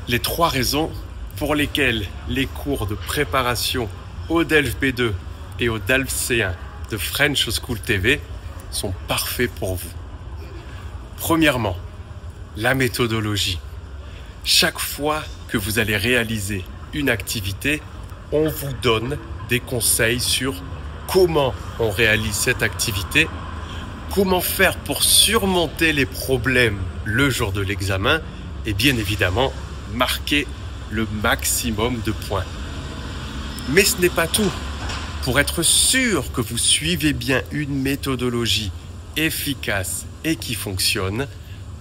les 3 raisons pour lesquelles les cours de préparation au DELF B2 et au DELF C1 de French School TV sont parfaits pour vous. Premièrement, la méthodologie. Chaque fois que vous allez réaliser une activité, on vous donne des conseils sur comment on réalise cette activité, comment faire pour surmonter les problèmes le jour de l'examen et bien évidemment marquer le maximum de points. Mais ce n'est pas tout. Pour être sûr que vous suivez bien une méthodologie efficace et qui fonctionne,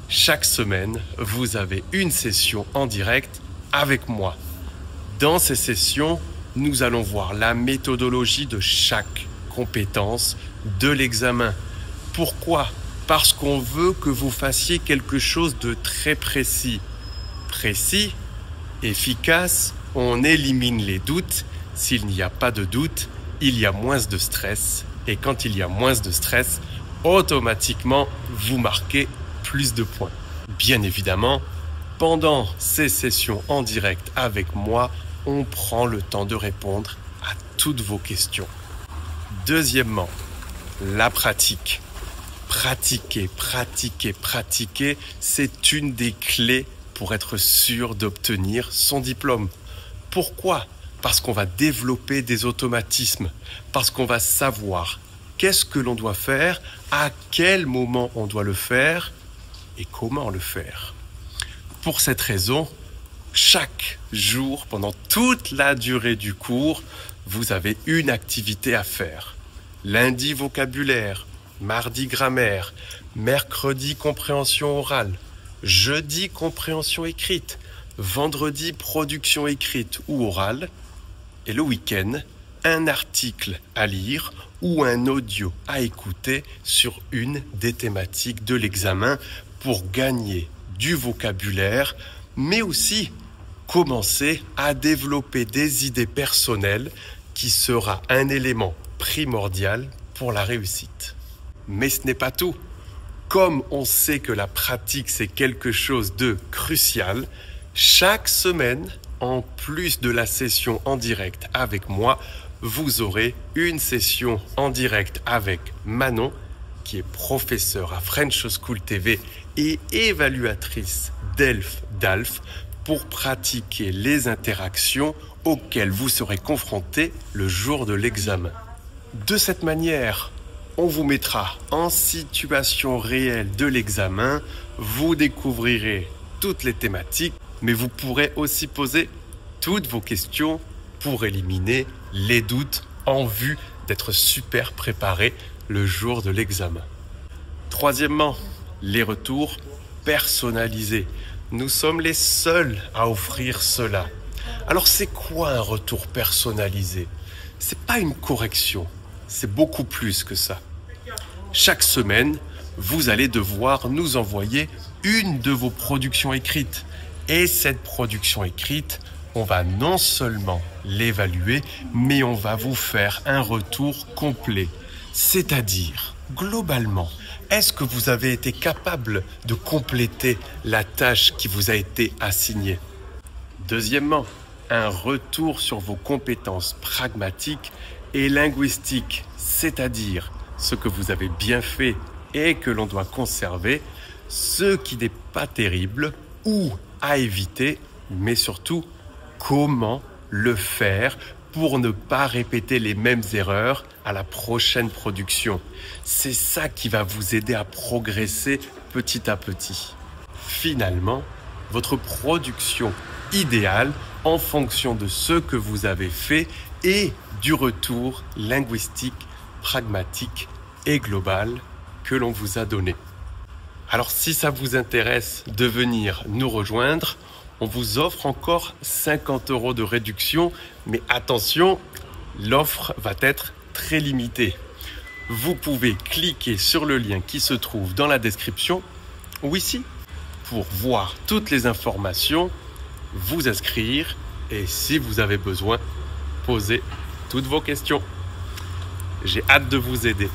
chaque semaine, vous avez une session en direct avec moi. Dans ces sessions, nous allons voir la méthodologie de chaque compétence de l'examen. Pourquoi ? Parce qu'on veut que vous fassiez quelque chose de très précis. Précis, efficace, on élimine les doutes. S'il n'y a pas de doute, il y a moins de stress. Et quand il y a moins de stress, automatiquement, vous marquez plus de points. Bien évidemment, pendant ces sessions en direct avec moi, on prend le temps de répondre à toutes vos questions. Deuxièmement, la pratique. Pratiquer, pratiquer, pratiquer, c'est une des clés pour être sûr d'obtenir son diplôme. Pourquoi ? Parce qu'on va développer des automatismes, parce qu'on va savoir qu'est-ce que l'on doit faire, à quel moment on doit le faire et comment le faire. Pour cette raison, chaque jour, pendant toute la durée du cours, vous avez une activité à faire. Lundi, vocabulaire, mardi, grammaire, mercredi, compréhension orale, jeudi, compréhension écrite, vendredi, production écrite ou orale, et le week-end, un article à lire ou un audio à écouter sur une des thématiques de l'examen pour gagner du vocabulaire, mais aussi commencer à développer des idées personnelles qui sera un élément primordial pour la réussite. Mais ce n'est pas tout. Comme on sait que la pratique c'est quelque chose de crucial, chaque semaine, en plus de la session en direct avec moi, vous aurez une session en direct avec Manon, qui est professeure à French School TV et évaluatrice DELF-DALF, pour pratiquer les interactions auxquelles vous serez confrontés le jour de l'examen. De cette manière, on vous mettra en situation réelle de l'examen, vous découvrirez toutes les thématiques, mais vous pourrez aussi poser toutes vos questions pour éliminer les doutes en vue d'être super préparé le jour de l'examen. Troisièmement, les retours personnalisés. Nous sommes les seuls à offrir cela. Alors c'est quoi un retour personnalisé ? C'est pas une correction, c'est beaucoup plus que ça. Chaque semaine, vous allez devoir nous envoyer une de vos productions écrites. Et cette production écrite, on va non seulement l'évaluer, mais on va vous faire un retour complet. C'est-à-dire, globalement, est-ce que vous avez été capable de compléter la tâche qui vous a été assignée ? Deuxièmement, un retour sur vos compétences pragmatiques et linguistiques, c'est-à-dire ce que vous avez bien fait et que l'on doit conserver, ce qui n'est pas terrible ou à éviter, mais surtout comment le faire pour ne pas répéter les mêmes erreurs à la prochaine production. C'est ça qui va vous aider à progresser petit à petit. Finalement, votre production idéale en fonction de ce que vous avez fait et du retour linguistique, pragmatique et global que l'on vous a donné. Alors si ça vous intéresse de venir nous rejoindre, on vous offre encore 50 € de réduction, mais attention, l'offre va être très limitée. Vous pouvez cliquer sur le lien qui se trouve dans la description ou ici pour voir toutes les informations, vous inscrire et si vous avez besoin, poser toutes vos questions. J'ai hâte de vous aider.